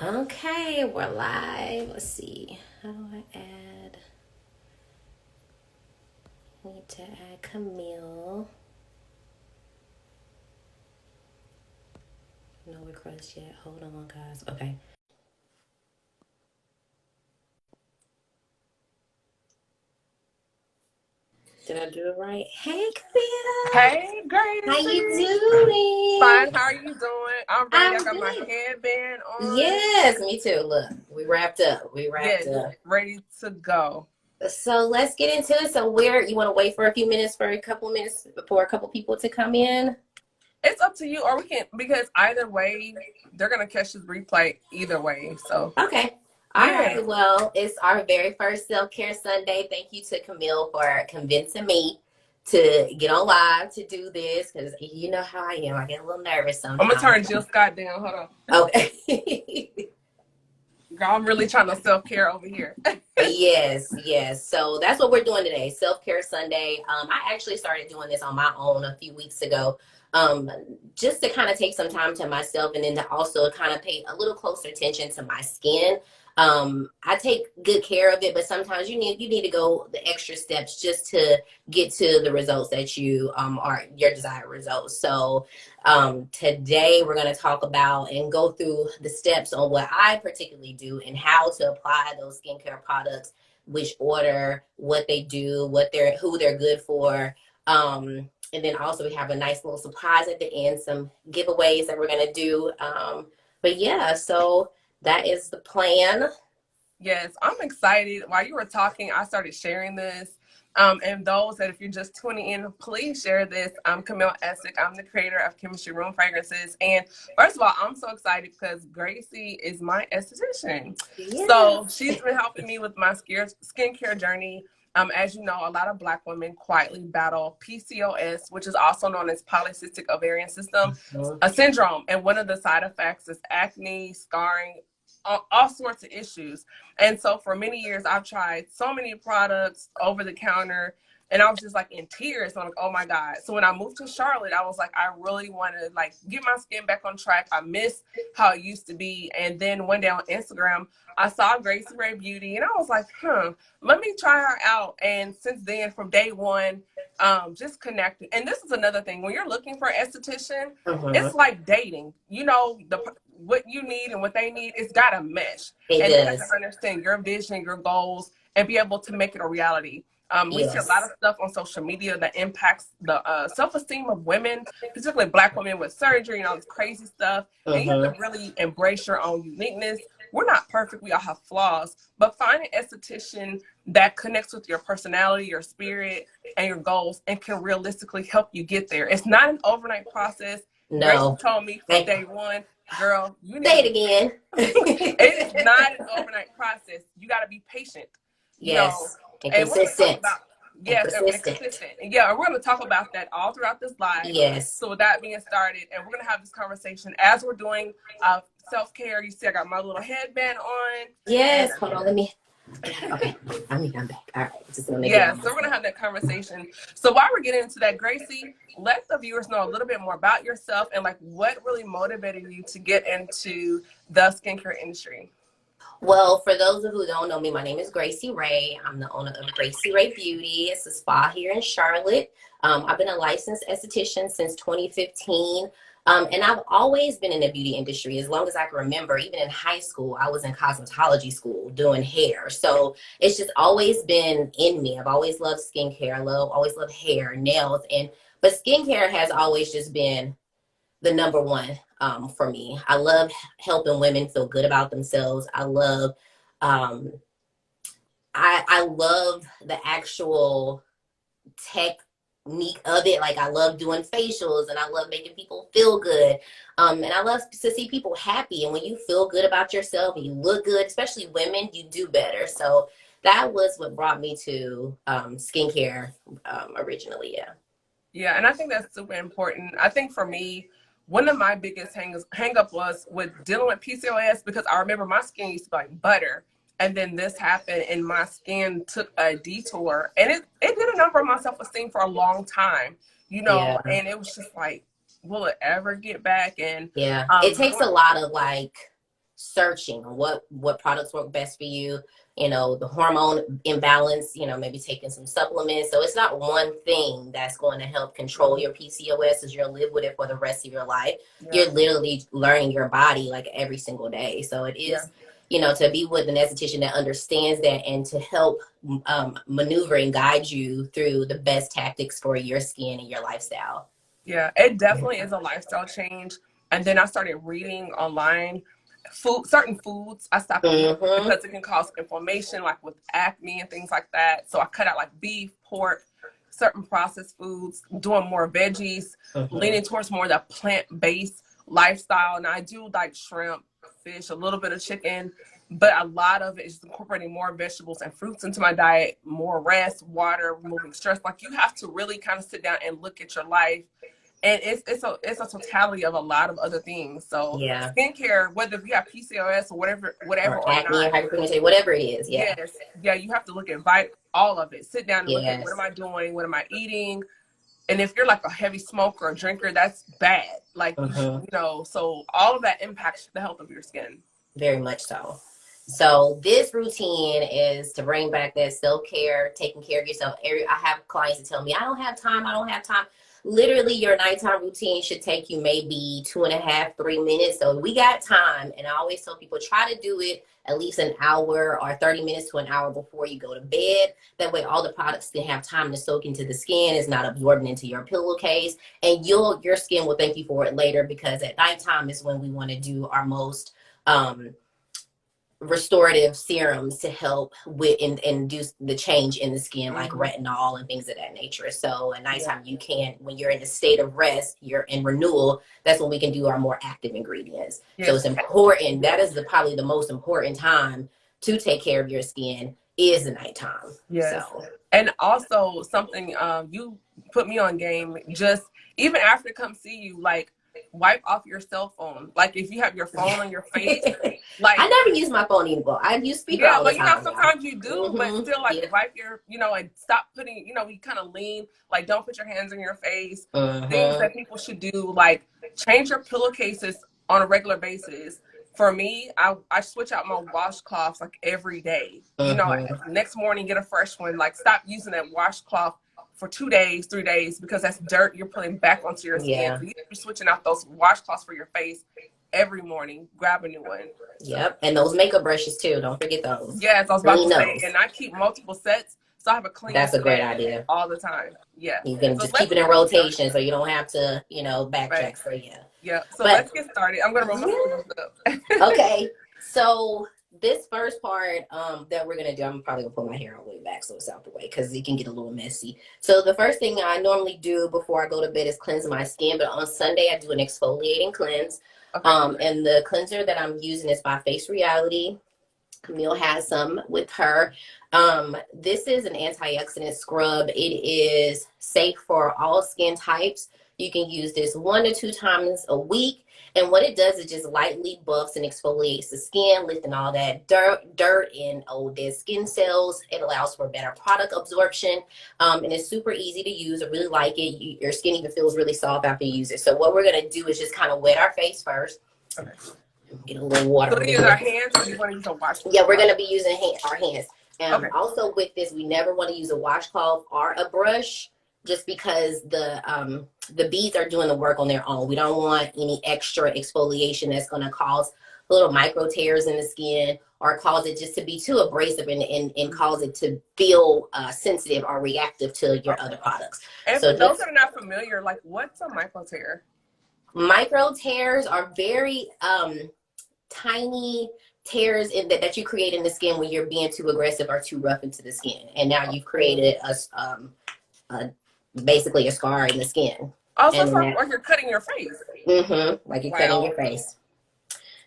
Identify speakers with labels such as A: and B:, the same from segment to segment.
A: Okay, we're live. Let's see. How do I add? Need to add Camille. No request yet. Hold on, guys. Okay. Did I do it right? Hey, Camille.
B: Hey,
A: How you
B: Gracie.
A: doing?
B: Fine, how are you doing? I'm ready. I
A: I'm
B: got my
A: good.
B: headband on.
A: Yes, me too. Look, we wrapped up. We wrapped
B: Yes,
A: up.
B: ready to go.
A: So let's get into it. So where you want to wait for a few minutes for a couple minutes for a couple people to come in?
B: It's up to you, or we can, because either way, they're going to catch this replay either way. So,
A: Okay. All
B: yeah.
A: right. Well, it's our very first self-care Sunday. Thank you to Camille for convincing me to get on live to do this because you know how I am. I get a little nervous
B: I'm going to
A: sometimes.
B: turn Jill Scott down. Hold on.
A: Okay.
B: Girl, I'm really trying to self-care over here.
A: Yes, yes. So that's what we're doing today, Self-Care Sunday. I actually started doing this on my own a few weeks ago, just to kind of take some time to myself and then to also kind of pay a little closer attention to my skin. I take good care of it, but sometimes you need to go the extra steps just to get to the results that you are your desired results. So today we're going to talk about and go through the steps on what I particularly do and how to apply those skincare products, which order, what they do, who they're good for. And then also we have a nice little surprise at the end, some giveaways that we're going to do. But yeah, so that is the plan.
B: Yes, I'm excited. While you were talking, I started sharing this. And those that, if you're just tuning in, please share this. I'm Camille Essick. I'm the creator of Chemistry Room Fragrances. And first of all, I'm so excited because Gracie is my esthetician. So
A: Yes.
B: she's been helping me with my skincare journey. As you know, a lot of Black women quietly battle PCOS, which is also known as polycystic ovarian system, a syndrome. And one of the side effects is acne, scarring, all sorts of issues. And so for many years, I've tried so many products over the counter, and I was just like in tears. I'm like, oh my God. So when I moved to Charlotte, I was like, I really want to like get my skin back on track. I miss how it used to be. And then one day on Instagram, I saw Gracie Ray Beauty, and I was like, let me try her out. And since then, from day one, just connecting. And this is another thing. When you're looking for an esthetician, it's like dating. You know, what you need and what they need, it's got to mesh.
A: It
B: And they have
A: does.
B: to understand your vision, your goals, and be able to make it a reality. We see a
A: Yes.
B: lot of stuff on social media that impacts the self-esteem of women, particularly Black women with surgery and all this crazy stuff. And you have to really embrace your own uniqueness. We're not perfect. We all have flaws. But find an esthetician that connects with your personality, your spirit, and your goals and can realistically help you get there. It's not an overnight process. Gracie
A: No.
B: told me from day one, girl, you need
A: Say
B: to
A: it again.
B: it is not an overnight process. You got to be patient, you know.
A: Yes. And
B: And we're going to talk
A: consistent.
B: about,
A: And
B: yes, and
A: persistent.
B: consistent. And yeah, we're going to talk about that all throughout this live.
A: Yes.
B: So with that being started, and we're going to have this conversation as we're doing self-care. You see, I got my little headband on.
A: Yes.
B: And
A: Hold on. Let me. Okay. I'm back. All right. Just gonna make it.
B: yeah, so we're going to have that conversation. So while we're getting into that, Gracie, let the viewers know a little bit more about yourself and like what really motivated you to get into the skincare industry.
A: Well, for those of who don't know me, my name is Gracie Ray. I'm the owner of Gracie Ray Beauty. It's a spa here in Charlotte. I've been a licensed esthetician since 2015. And I've always been in the beauty industry as long as I can remember. Even in high school, I was in cosmetology school doing hair. So it's just always been in me. I've always loved skincare. Always loved hair, nails, but skincare has always just been the number one for me. I love helping women feel good about themselves. I love um, I love the actual technique of it. Like I love doing facials and I love making people feel good. And I love to see people happy. And when you feel good about yourself and you look good, especially women, you do better. So that was what brought me to skincare originally. Yeah.
B: Yeah, and I think that's super important. I think for me, one of my biggest hang up was with dealing with PCOS because I remember my skin used to be like butter. And then this happened and my skin took a detour. And it did a number on my self-esteem for a long time, you know,
A: Yeah.
B: and it was just like, will it ever get back? And
A: Yeah. It takes a lot of like searching on what products work best for you. You know, the hormone imbalance, you know, maybe taking some supplements. So it's not one thing that's going to help control your PCOS, as you'll live with it for the rest of your life. You're literally learning your body like every single day. So it is, you know, to be with an esthetician that understands that and to help maneuver and guide you through the best tactics for your skin and your lifestyle.
B: Yeah, it definitely is a lifestyle change. And then I started reading online certain foods I stopped eating because it can cause inflammation, like with acne and things like that. So I cut out like beef, pork, certain processed foods, doing more veggies, leaning towards more the plant-based lifestyle. And I do like shrimp, fish, a little bit of chicken, but a lot of it is incorporating more vegetables and fruits into my diet, more rest, water, removing stress. Like you have to really kind of sit down and look at your life. And it's a totality of a lot of other things. So skincare, whether you have PCOS or whatever or
A: acne,
B: not,
A: hyperpigmentation, whatever it is.
B: You have to look at all of it. Sit down and look at what am I doing, what am I eating, and if you're like a heavy smoker or drinker, that's bad. Like you know, so all of that impacts the health of your skin.
A: Very much so. So this routine is to bring back that self-care, taking care of yourself. I have clients that tell me, I don't have time. Literally, your nighttime routine should take you maybe 2.5, 3 minutes. So we got time. And I always tell people, try to do it at least an hour or 30 minutes to an hour before you go to bed. That way, all the products can have time to soak into the skin. It's not absorbing into your pillowcase. And your skin will thank you for it later, because at nighttime is when we want to do our most restorative serums to help with and induce the change in the skin, like retinol and things of that nature. So at nighttime, you can, when you're in a state of rest, you're in renewal, that's when we can do our more active ingredients. So it's important. That is probably the most important time to take care of your skin, is the nighttime. So.
B: And also something you put me on game, just even after I come see you, like wipe off your cell phone. Like if you have your phone on your face, like
A: I never use my phone anymore. I use speaker all the time.
B: You know, sometimes you do, but still like wipe your, you know, and stop putting, you know, we kind of lean, like don't put your hands on your face. Things that people should do, like change your pillowcases on a regular basis. For me, I switch out my washcloths like every day. You know, next morning get a fresh one. Like stop using that washcloth for 2 days, 3 days, because that's dirt you're putting back onto your skin. So you're switching out those washcloths for your face every morning. Grab a new one.
A: And those makeup brushes too. Don't forget those.
B: Yes, I was about to say. And I keep multiple sets, so I have a clean.
A: That's a great idea.
B: All the time. Yeah.
A: You can just keep it in rotation, so you don't have to, you know, backtrack. So
B: So let's get started. I'm gonna remove this up.
A: Okay. So this first part that we're gonna do, I'm probably gonna put my hair all the way back so it's out the way, because it can get a little messy. So the first thing I normally do before I go to bed is cleanse my skin, but on Sunday I do an exfoliating cleanse. And the cleanser that I'm using is by Face Reality. Camille has some with her. This is an antioxidant scrub. It is safe for all skin types. You can use this 1 to 2 times a week. And what it does is just lightly buffs and exfoliates the skin, lifting all that dirt and old dead skin cells. It allows for better product absorption. And it's super easy to use. I really like it. Your skin even feels really soft after you use it. So what we're going to do is just kind of wet our face first. Get a little water.
B: So do you use our hands, or do you want to use a washcloth?
A: Yeah, we're going to be using our hands. Also with this, we never want to use a washcloth or a brush, just because the beads are doing the work on their own. We don't want any extra exfoliation that's going to cause little micro tears in the skin, or cause it just to be too abrasive and cause it to feel sensitive or reactive to your other products.
B: And so for those that are not familiar, like what's a micro tear?
A: Micro tears are very tiny tears that you create in the skin when you're being too aggressive or too rough into the skin. And now you've created basically a scar in the skin.
B: Also, like you're cutting your face.
A: Like you're cutting your face.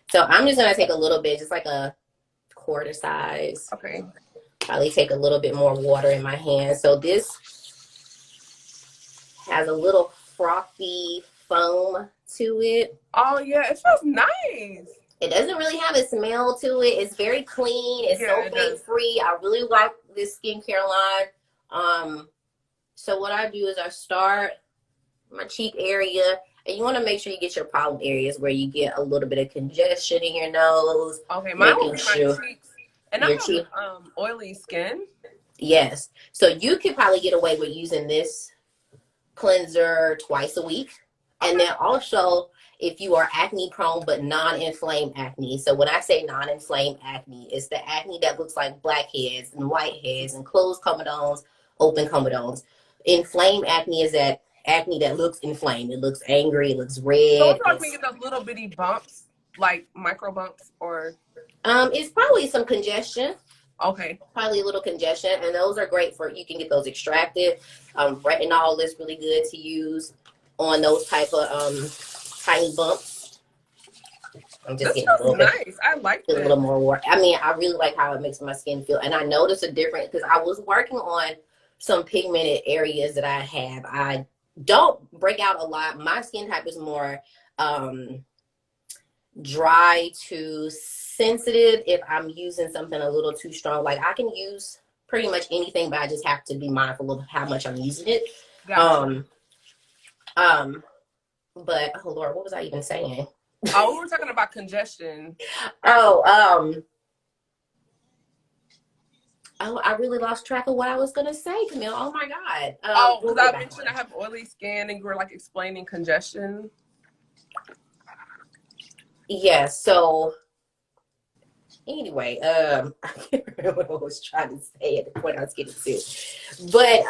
A: So I'm just going to take a little bit, just like a quarter size.
B: Okay.
A: Probably take a little bit more water in my hand. So this has a little frothy foam to it.
B: Oh, yeah. It feels nice.
A: It doesn't really have a smell to it. It's very clean. It's sulfate free. I really like this skincare line. So what I do is I start my cheek area, And you want to make sure you get your problem areas where you get a little bit of congestion in your nose.
B: Okay, mine will
A: Making
B: be my
A: sure
B: cheeks. And I
A: your
B: have
A: cheek.
B: oily skin.
A: Yes. So you could probably get away with using this cleanser twice a week.
B: Okay.
A: And then also, if you are acne prone but non-inflamed acne. So when I say non-inflamed acne, it's the acne that looks like blackheads and whiteheads and closed comedones, open comedones. Inflamed acne is that acne that looks inflamed. It looks angry. It looks
B: So
A: red.
B: it's like we get those little bitty bumps, like micro bumps, or
A: It's probably some congestion.
B: okay.
A: Probably a little congestion, and those are great for, you can get those extracted. Retinol is really good to use on those type of tiny bumps. I'm just
B: This
A: getting a little
B: smells
A: bit,
B: nice. I like
A: a
B: this.
A: little more work. I mean, I really like how it makes my skin feel, and I noticed a difference because I was working on some pigmented areas that I have. I don't break out a lot. My skin type is more dry to sensitive. If I'm using something a little too strong, like I can use pretty much anything, but I just have to be mindful of how much I'm using it.
B: Gotcha.
A: But oh Lord, what was I even saying?
B: Oh, we were talking about congestion.
A: Oh, I really lost track of what I was gonna say, Camille. Oh my God.
B: Because I mentioned I have oily skin, and you were like explaining congestion.
A: Yes. So anyway, I can't remember what I was trying to say at the point I was getting to, but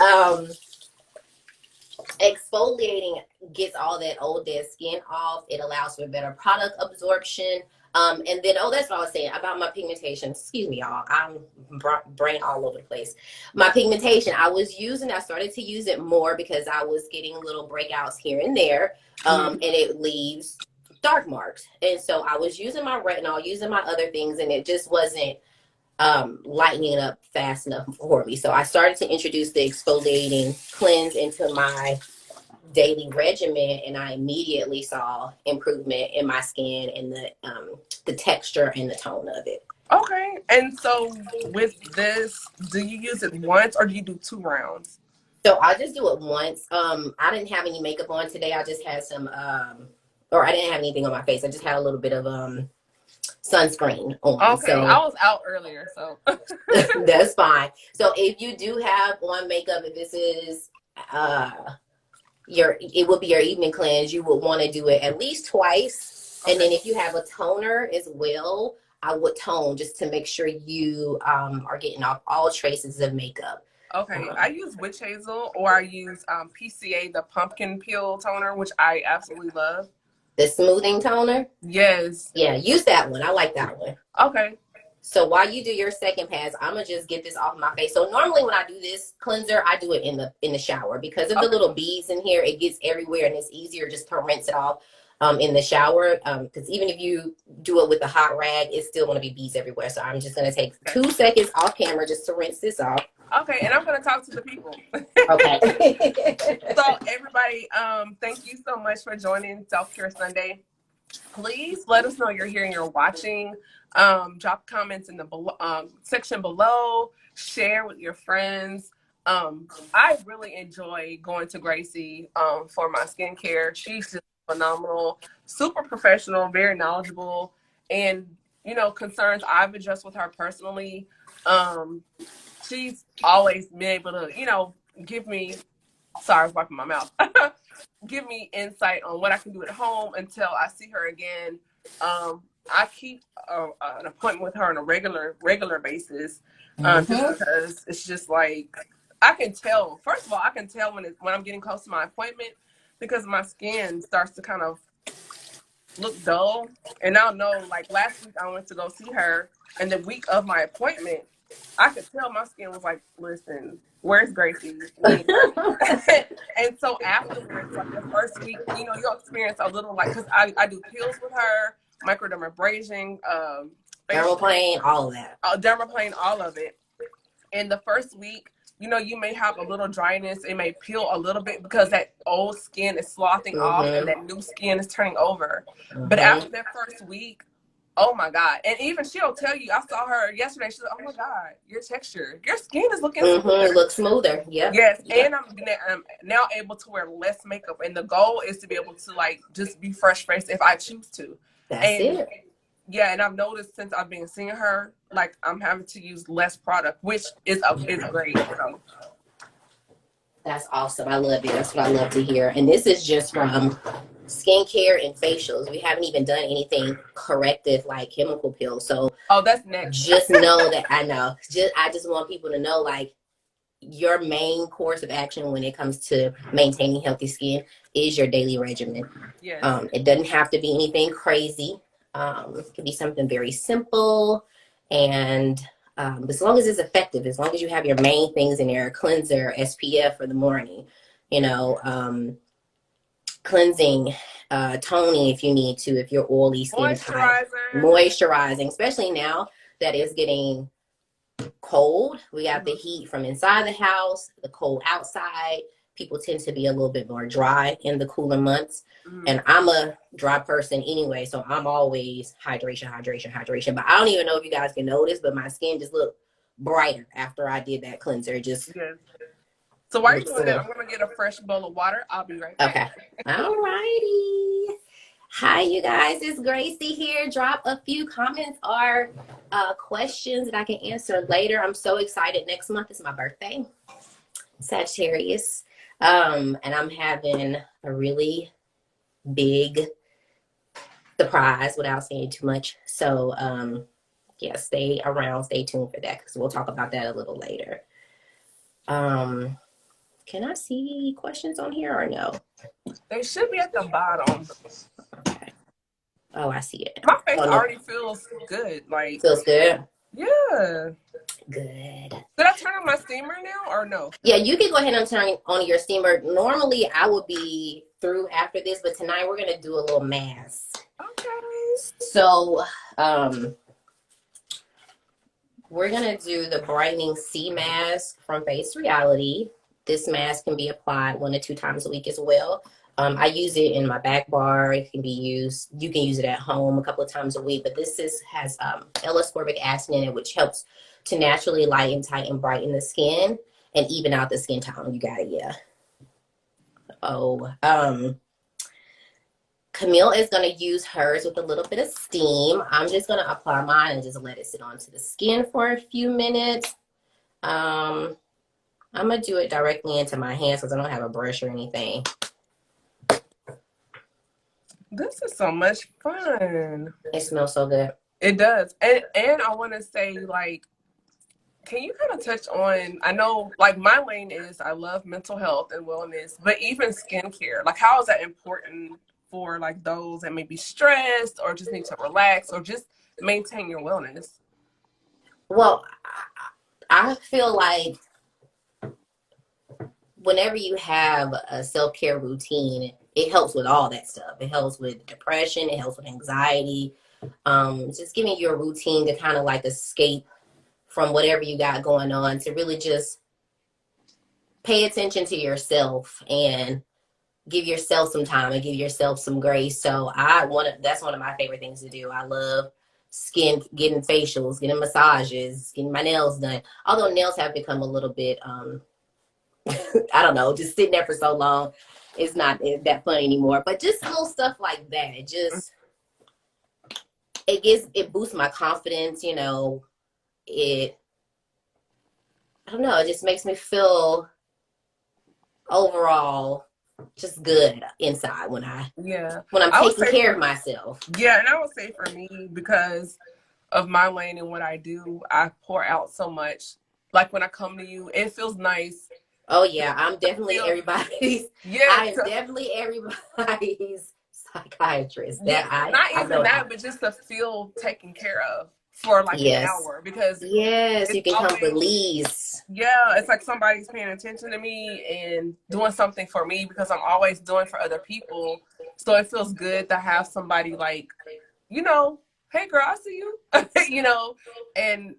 A: exfoliating gets all that old dead skin off. It allows for better product absorption. And then, that's what I was saying about my pigmentation. Excuse me, y'all. I'm brain all over the place. My pigmentation, I started to use it more because I was getting little breakouts here and there. And it leaves dark marks. And so I was using my retinol, using my other things, and it just wasn't lightening it up fast enough for me. So I started to introduce the exfoliating cleanse into my daily regimen, and I immediately saw improvement in my skin and the texture and the tone of it.
B: Okay. And so with this, do you use it once or do you do 2 rounds?
A: So I just do it once. I didn't have any makeup on today. I just had some or I didn't have anything on my face. I just had a little bit of sunscreen on.
B: Okay,
A: So
B: I was out earlier, so
A: that's fine. So if you do have on makeup, if this is it would be your evening cleanse, you would want to do it at least twice. Okay. And then if you have a toner as well, I would tone just to make sure you are getting off all traces of makeup.
B: Okay, I use witch hazel, or I use PCA, the pumpkin peel toner, which I absolutely love.
A: The smoothing toner?
B: Yes.
A: Yeah, use that one. I like that one.
B: Okay.
A: So while you do your second pass, I'm gonna just get this off my face. So normally when I do this cleanser, I do it in the shower because of the little beads in here. It gets everywhere, and it's easier just to rinse it off in the shower. Because even if you do it with a hot rag, it's still gonna be beads everywhere. So I'm just gonna take 2 seconds off camera just to rinse this off.
B: Okay, and I'm gonna talk to the people.
A: Okay.
B: So everybody, thank you so much for joining Self Care Sunday. Please let us know you're here and you're watching. Drop comments in the section below. Share with your friends. I really enjoy going to Gracie for my skincare. She's just phenomenal, super professional, very knowledgeable, and concerns I've addressed with her personally. She's always been able to, give me. Sorry, I was wiping my mouth. Give me insight on what I can do at home until I see her again. I keep an appointment with her on a regular basis, just because it's just like I can tell. First of all, I can tell when I'm getting close to my appointment because my skin starts to kind of look dull, and I'll know. Like last week, I went to go see her, and the week of my appointment, I could tell my skin was like, listen, where's Gracie? And so afterwards, like the first week, you'll experience a little because I do peels with her, microdermabrasion,
A: dermaplane, all of that.
B: Dermaplane, all of it. And the first week, you may have a little dryness. It may peel a little bit because that old skin is sloughing off and that new skin is turning over. But after that first week, Oh my God. And even she'll tell you, I saw her yesterday. She's like, oh my God, your texture, your skin is looking smoother.
A: It looks smoother. Yep.
B: Yes.
A: Yep.
B: And I'm now able to wear less makeup. And the goal is to be able to like just be fresh faced if I choose to.
A: That's
B: And
A: it.
B: yeah, and I've noticed since I've been seeing her, like I'm having to use less product, which is great. So.
A: That's awesome. I love it. That's what I love to hear. And this is just from skincare and facials. We haven't even done anything corrective like chemical pills. So
B: Oh, that's next.
A: just know that I know. I just want people to know, like, your main course of action when it comes to maintaining healthy skin is your daily regimen.
B: Yes.
A: It doesn't have to be anything crazy. It can be something very simple, and as long as it's effective, as long as you have your main things in there, cleanser, SPF for the morning, you know, cleansing, toning if you need to, if you're oily skin type, moisturizing, especially now that it's getting cold. We got the heat from inside the house, the cold outside. People tend to be a little bit more dry in the cooler months. And I'm a dry person anyway, so I'm always hydration, hydration, hydration. But I don't even know if you guys can notice, but my skin just looked brighter after I did that cleanser. Just
B: So while you're doing that, I'm gonna get a fresh bowl of water. I'll be right back.
A: Okay. All righty. Hi, you guys. It's Gracie here. Drop a few comments or questions that I can answer later. I'm so excited. Next month is my birthday, Sagittarius. And I'm having a really big surprise without saying too much. So, yeah, stay around, stay tuned for that because we'll talk about that a little later. Can I see questions on here or no?
B: They should be at the bottom.
A: Okay. Oh, I see it.
B: My face already feels good. Like,
A: feels good?
B: Yeah.
A: Good.
B: Did I turn on my steamer now or no?
A: Yeah, you can go ahead and turn on your steamer. Normally, I would be through after this, but tonight we're going to do a little mask.
B: Okay.
A: So, we're going to do the Brightening C mask from Face Reality. This mask can be applied 1 to 2 times a week as well. I use it in my back bar. It can be used, you can use it at home a couple of times a week, but this has L-ascorbic acid in it, which helps to naturally lighten, tighten, brighten the skin and even out the skin tone. You got it, yeah. Camille is going to use hers with a little bit of steam. I'm just going to apply mine and just let it sit onto the skin for a few minutes. I'm going to do it directly into my hands because I don't have a brush or anything.
B: This is so much fun.
A: It smells so good.
B: It does. And I want to say, like, can you kind of touch on, I know, like, my lane is I love mental health and wellness, but even skincare. Like, how is that important for, like, those that may be stressed or just need to relax or just maintain your wellness?
A: Well, I feel like whenever you have a self-care routine, it helps with all that stuff. It helps with depression. It helps with anxiety. Just giving you a routine to kind of like escape from whatever you got going on, to really just pay attention to yourself and give yourself some time and give yourself some grace. So that's one of my favorite things to do. I love getting facials, getting massages, getting my nails done. Although nails have become a little bit, I don't know, just sitting there for so long, it's not that fun anymore. But just little stuff like that, it boosts my confidence, you know. I don't know, it just makes me feel overall just good inside when I'm taking care of myself.
B: Yeah, and I would say for me, because of my lane and what I do, I pour out so much. Like when I come to you, it feels nice.
A: Oh yeah, I'm definitely everybody's. Yeah, I am definitely everybody's psychiatrist.
B: But just to feel taken care of for like an hour, because
A: you can help release.
B: Yeah, it's like somebody's paying attention to me and doing something for me, because I'm always doing for other people. So it feels good to have somebody like, you know, hey girl, I see you, you know, and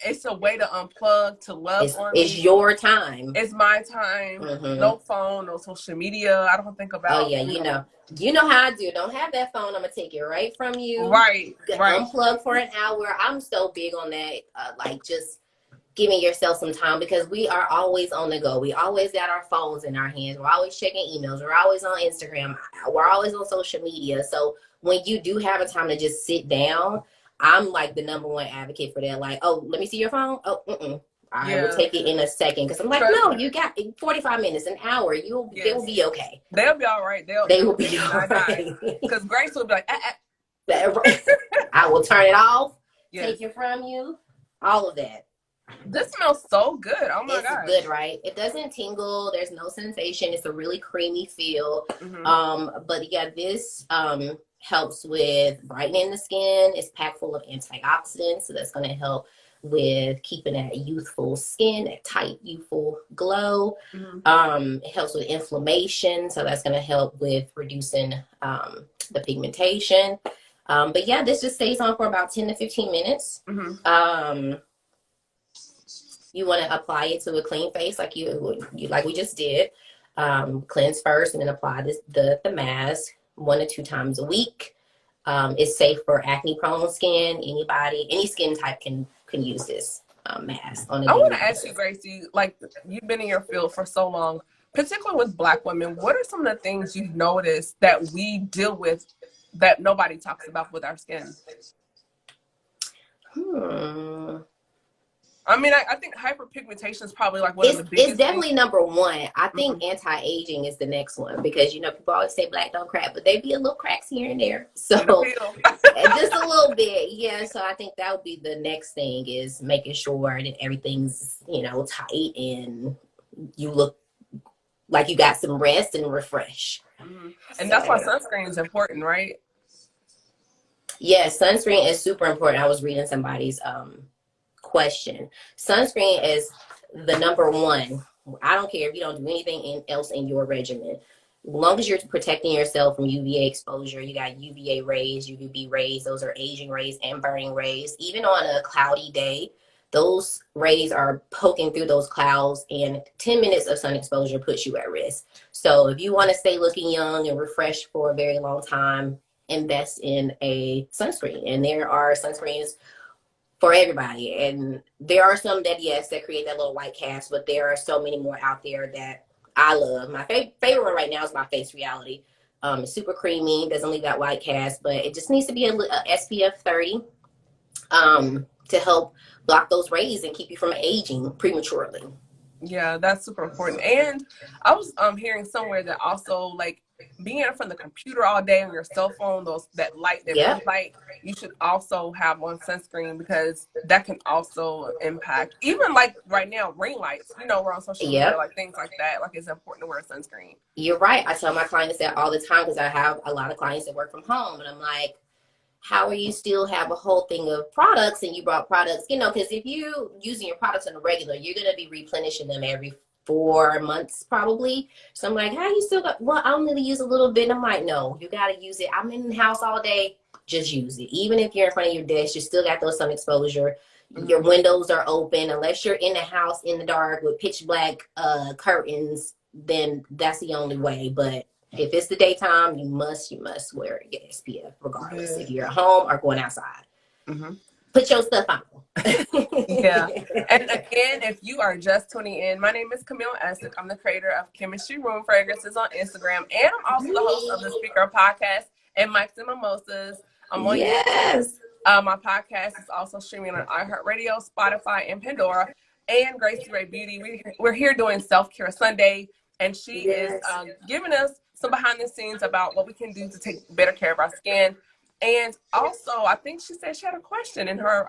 B: it's a way to unplug, to love on
A: It's
B: me.
A: your time.
B: It's my time. No phone, no social media. I don't think about.
A: Oh yeah, you know how I do. Don't have that phone. I'm gonna take it right from you.
B: Right.
A: Unplug for an hour. I'm so big on that. Like just giving yourself some time, because we are always on the go. We always got our phones in our hands. We're always checking emails. We're always on Instagram. We're always on social media. So when you do have a time to just sit down, I'm like the number one advocate for that. Like, oh, let me see your phone. Oh, I will take it in a second, because I'm like, no, you got 45 minutes, an hour. They will be okay.
B: They'll be all right.
A: They will be all right.
B: Because Grace will be like,
A: I will turn it off, take it from you, all of that.
B: This smells so good. Oh my god.
A: It's good, right? It doesn't tingle. There's no sensation. It's a really creamy feel. But yeah, this helps with brightening the skin. It's packed full of antioxidants, so that's going to help with keeping that youthful skin, that tight, youthful glow. It helps with inflammation, so that's going to help with reducing the pigmentation. But yeah, this just stays on for about 10 to 15 minutes. You want to apply it to a clean face, like like we just did. Cleanse first, and then apply the mask 1 to 2 times a week. It's safe for acne-prone skin. Any skin type can use this mask. I
B: want to ask you, Gracie, like, you've been in your field for so long, particularly with Black women. What are some of the things you've noticed that we deal with that nobody talks about with our skin? I mean, I think hyperpigmentation is probably like one of the biggest.
A: It's definitely number one. I think anti-aging is the next one, because people always say black don't crack, but they be a little cracks here and there. So just a little bit, yeah. So I think that would be the next thing, is making sure that everything's tight and you look like you got some rest and refresh.
B: And that's why sunscreen is important, right?
A: Yeah, sunscreen is super important. I was reading somebody's question. Sunscreen is the number one. I don't care if you don't do anything else in your regimen. As long as you're protecting yourself from UVA exposure, you got UVA rays, UVB rays. Those are aging rays and burning rays. Even on a cloudy day, those rays are poking through those clouds, and 10 minutes of sun exposure puts you at risk. So if you want to stay looking young and refreshed for a very long time, invest in a sunscreen. And there are sunscreens for everybody, and there are some that create that little white cast, but there are so many more out there that I love. My favorite one right now is my Face Reality. It's super creamy, doesn't leave that white cast, but it just needs to be a SPF 30 to help block those rays and keep you from aging prematurely.
B: Yeah, that's super important. And I was hearing somewhere that also, like, being from the computer all day on your cell phone, that blue light, you should also have on sunscreen, because that can also impact, even like right now, ring lights, we're on social media, like things like that. Like, it's important to wear sunscreen.
A: You're right. I tell my clients that all the time, because I have a lot of clients that work from home, and I'm like, how are you still have a whole thing of products, and you brought products, because if you using your products on a regular, you're going to be replenishing them every 4 months probably. So I'm like, how you still got, well, I only use a little bit. I'm like, no, you got to use it. I'm in the house all day. Just use it. Even if you're in front of your desk, you still got those sun exposure. Your windows are open. Unless you're in the house in the dark with pitch black curtains, then that's the only way. But if it's the daytime, you must wear your SPF regardless if you're at home or going outside. Put your stuff on.
B: Yeah. And again, if you are just tuning in, my name is Camille Essick. I'm the creator of Chemistry Room Fragrances on Instagram, and I'm also the host of the Speaker Podcast and Mics and Mimosas. I'm on YouTube. My podcast is also streaming on iHeartRadio, Spotify, and Pandora. And Gracie Ray Beauty, we're here doing Self-Care Sunday, and she is giving us some behind the scenes about what we can do to take better care of our skin. And also, I think she said she had a question in her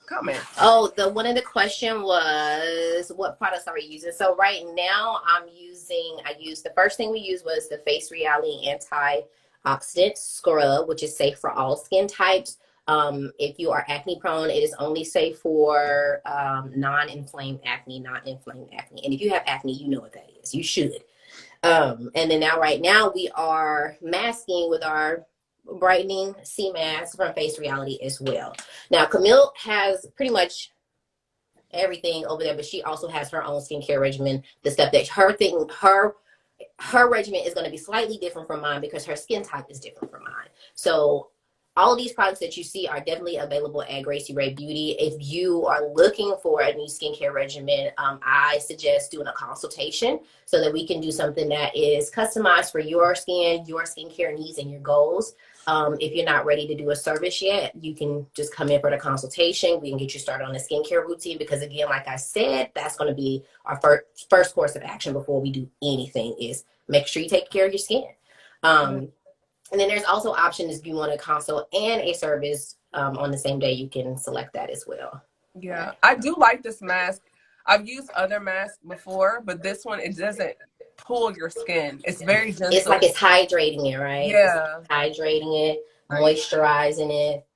B: comment.
A: Oh, one of the question was, what products are we using? So right now, the first thing we used was the Face Reality Anti-Oxidant Scrub, which is safe for all skin types. If you are acne prone, it is only safe for non-inflamed acne. And if you have acne, you know what that is. You should. And then right now we are masking with our Brightening C mask from Face Reality as well. Now, Camille has pretty much everything over there, but she also has her own skincare regimen. The stuff that her regimen is going to be slightly different from mine because her skin type is different from mine. So all of these products that you see are definitely available at Gracie Ray Beauty. If you are looking for a new skincare regimen, I suggest doing a consultation so that we can do something that is customized for your skin, your skincare needs, and your goals. If you're not ready to do a service yet, you can just come in for the consultation. We can get you started on a skincare routine because, again, like I said, that's going to be our first course of action before we do anything is make sure you take care of your skin. And then there's also options if you want a consult and a service on the same day. You can select that as well.
B: Yeah, I do like this mask. I've used other masks before, but this one, it doesn't pull your skin. It's very gentle.
A: It's like it's hydrating it, right?
B: Yeah.
A: It's hydrating it, moisturizing it.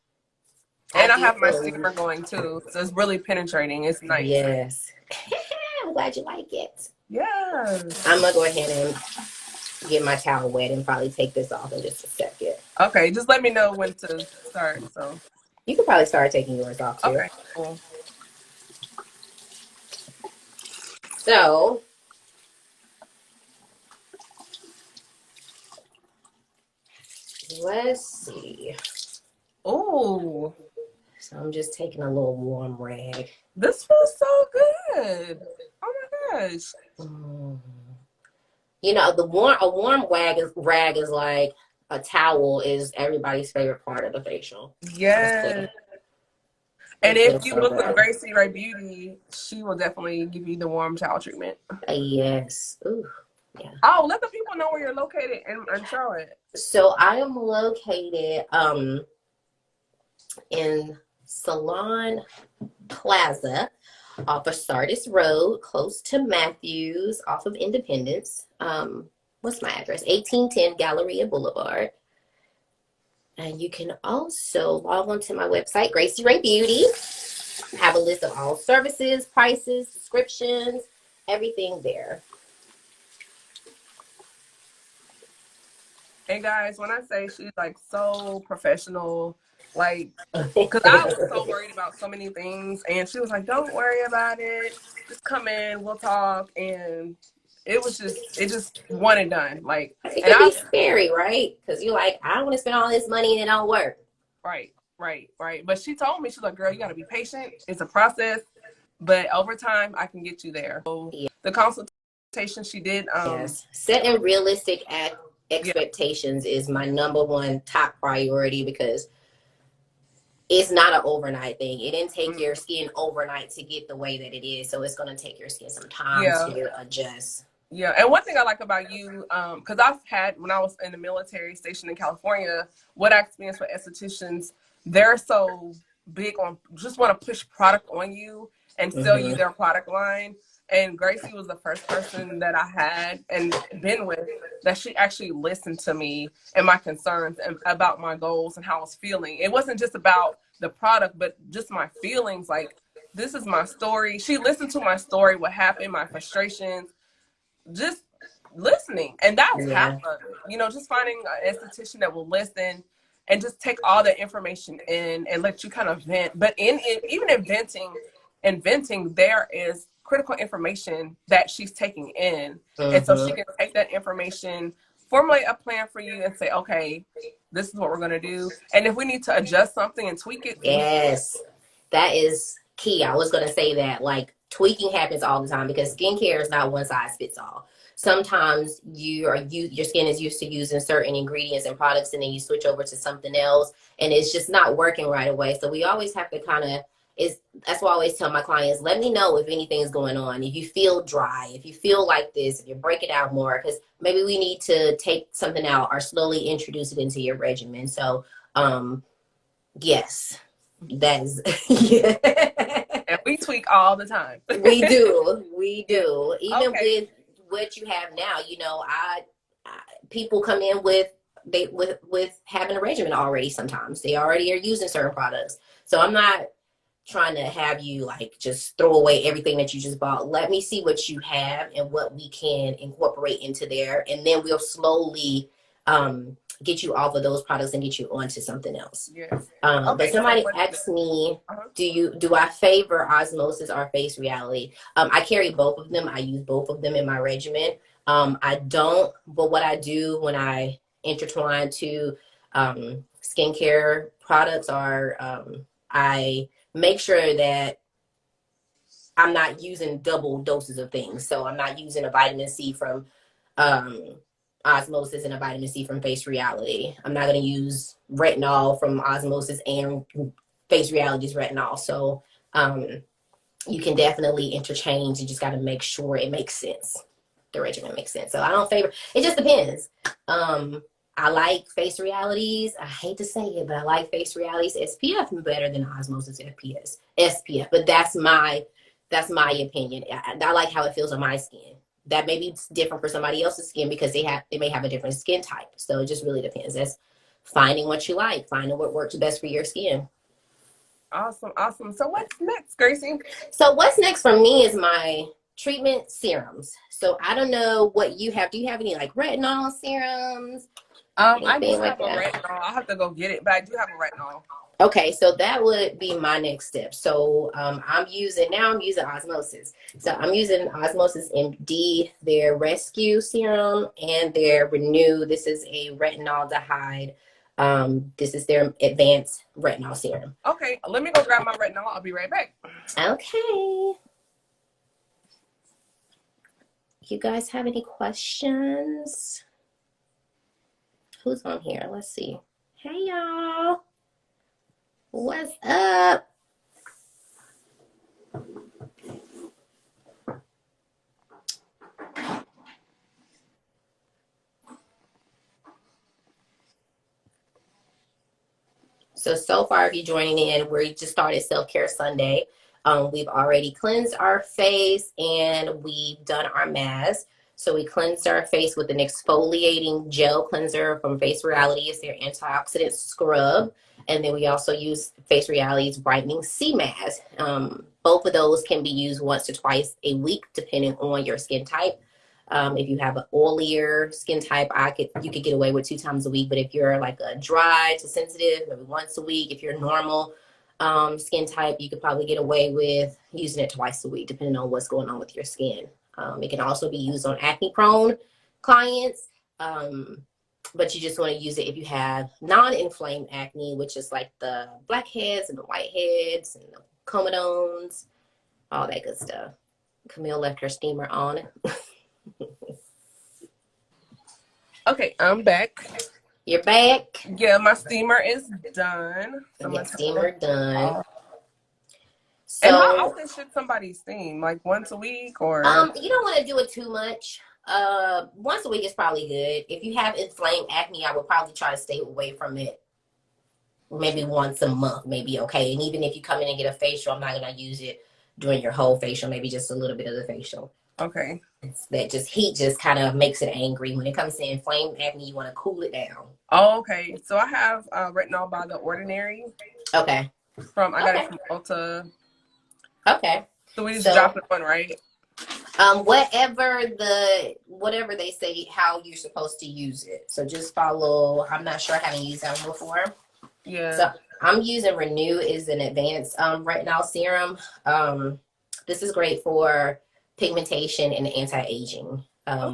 B: And I have my steamer going too, so it's really penetrating. It's nice.
A: Yes. I'm glad you like it.
B: Yeah.
A: I'm going to go ahead and get my towel wet and probably take this off in just a second.
B: Okay, just let me know when to start. So
A: you can probably start taking yours off too.
B: Okay, cool.
A: So let's see.
B: Oh,
A: so I'm just taking a little warm rag.
B: This feels so good. Oh my gosh.
A: You know, a warm rag is like a towel is everybody's favorite part of the facial.
B: Yes. And if you look with Gracie Ray Beauty, she will definitely give you the warm towel treatment.
A: Yes. Ooh. Yeah.
B: Oh, let the people know where you're located in Charlotte.
A: So I am located in Salon Plaza off of Sardis Road, close to Matthews, off of Independence. What's my address? 1810 Galleria Boulevard. And you can also log on to my website, Gracie Ray Beauty. I have a list of all services, prices, descriptions, everything there.
B: Hey guys, when I say she's like so professional, like, because I was so worried about so many things, and she was like, don't worry about it. Just come in, we'll talk. And it just one and done. Like,
A: it can be scary, right? Because you're like, I don't want to spend all this money and it don't work.
B: Right. But she told me, she's like, girl, you got to be patient. It's a process, but over time, I can get you there. So yeah. The consultation she did.
A: Yes. Setting realistic expectations is my #1 top priority because it's not an overnight thing. It didn't take your skin overnight to get the way that it is. So it's going to take your skin some time to adjust.
B: Yeah. And one thing I like about you, because I've had, when I was in the military station in California, what I experienced with estheticians, they're so big on just want to push product on you and sell you their product line. And Gracie was the first person that I had and been with that she actually listened to me and my concerns and about my goals and how I was feeling. It wasn't just about the product, but just my feelings. Like, this is my story. She listened to my story, what happened, my frustrations, just listening. And that's half of it. You know, just finding an esthetician that will listen and just take all the information in and let you kind of vent. But even in venting, there is critical information that she's taking in. And so she can take that information, formulate a plan for you and say, okay, this is what we're going to do. And if we need to adjust something and tweak it.
A: Yes, that is key. I was going to say that, like, tweaking happens all the time because skincare is not one size fits all. Sometimes your skin is used to using certain ingredients and products, and then you switch over to something else and it's just not working right away. So we always have to kind of, that's why I always tell my clients, let me know if anything is going on. If you feel dry, if you feel like this, if you break it out more, because maybe we need to take something out or slowly introduce it into your regimen. So, yes, that is, yeah.
B: And we tweak all the time.
A: We do. Even with what you have now, you know, people come in with having a regimen already. Sometimes they already are using certain products. So I'm not trying to have you like just throw away everything that you just bought. Let me see what you have and what we can incorporate into there, and then we'll slowly get you off of those products and get you onto something else.
B: Yes.
A: But somebody asked me, do I favor Osmosis or Face Reality? I carry both of them. I use both of them in my regimen. I don't, but what I do when I intertwine two skincare products are I make sure that I'm not using double doses of things. So I'm not using a vitamin C from Osmosis and a vitamin C from Face Reality. I'm not going to use retinol from Osmosis and Face Reality's retinol. So you can definitely interchange. You just got to make sure it makes sense. The regimen makes sense. So I don't favor, it just depends. I like Face Realities. I hate to say it, but I like Face Realities SPF better than Osmosis SPF. But that's my opinion. I like how it feels on my skin. That may be different for somebody else's skin because they may have a different skin type. So it just really depends. That's finding what you like, finding what works best for your skin.
B: Awesome, awesome. So what's next, Gracie?
A: So what's next for me is my treatment serums. So I don't know what you have. Do you have any like retinol serums?
B: I do have a retinol. I'll have to go get it, but I do have a retinol.
A: Okay, so that would be my next step. So I'm using Osmosis. So I'm using Osmosis MD, their Rescue Serum, and their Renew. This is a retinaldehyde. This is their Advanced Retinol Serum.
B: Okay, let me go grab my retinol. I'll be right back.
A: Okay. You guys have any questions? Who's on here? Let's see. Hey, y'all. What's up? So far, if you're joining in, we just started Self-Care Sunday. We've already cleansed our face and we've done our mask. So we cleansed our face with an exfoliating gel cleanser from Face Reality. It's their antioxidant scrub. And then we also use Face Reality's Brightening C mask. Both of those can be used once to twice a week, depending on your skin type. If you have an oilier skin type, you could get away with 2 times a week. But if you're like a dry to sensitive, maybe once a week. If you're normal skin type, you could probably get away with using it twice a week, depending on what's going on with your skin. It can also be used on acne-prone clients. But you just want to use it if you have non-inflamed acne, which is like the blackheads and the whiteheads and the comedones, all that good stuff. Camille left her steamer on.
B: Okay, I'm back.
A: You're back?
B: Yeah, my steamer is done.
A: So your steamer done.
B: So, and how often should somebody steam? Like once a week or?
A: You don't want to do it too much. Once a week is probably good. If you have inflamed acne, I would probably try to stay away from it. Maybe once a month, maybe okay. And even if you come in and get a facial, I'm not gonna use it during your whole facial. Maybe just a little bit of the facial.
B: Okay.
A: That heat just kind of makes it angry. When it comes to inflamed acne, you want to cool it down.
B: Oh, okay. So I have retinol by The Ordinary.
A: Okay.
B: I got it from Ulta.
A: Okay.
B: So we just drop it on, right?
A: Whatever they say how you're supposed to use it. So just follow. I'm not sure. I haven't used that one before.
B: Yeah.
A: So I'm using Renew is an advanced retinol serum. This is great for pigmentation and anti-aging.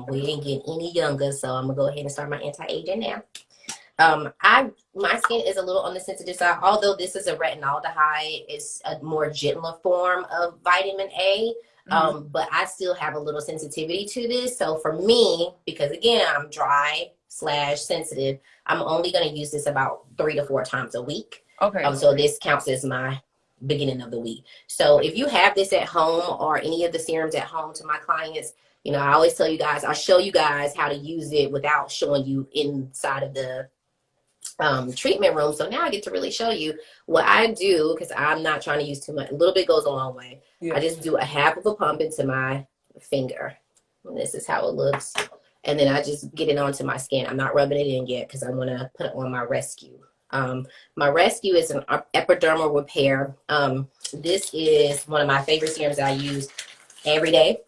A: We didn't get any younger, so I'm gonna go ahead and start my anti-aging now. My skin is a little on the sensitive side, although this is a retinaldehyde. It's a more gentler form of vitamin A. But I still have a little sensitivity to this. So for me, because again, I'm dry / sensitive, I'm only going to use this about 3 to 4 times a week.
B: Okay.
A: So this counts as my beginning of the week. So if you have this at home or any of the serums at home to my clients, you know, I always tell you guys, I show you guys how to use it without showing you inside of the treatment room. So now I get to really show you what I do, because I'm not trying to use too much. A little bit goes a long way. Yeah. I just do a half of a pump into my finger. And this is how it looks. And then I just get it onto my skin. I'm not rubbing it in yet because I want to put it on my Rescue. My Rescue is an epidermal repair. This is one of my favorite serums that I use every day.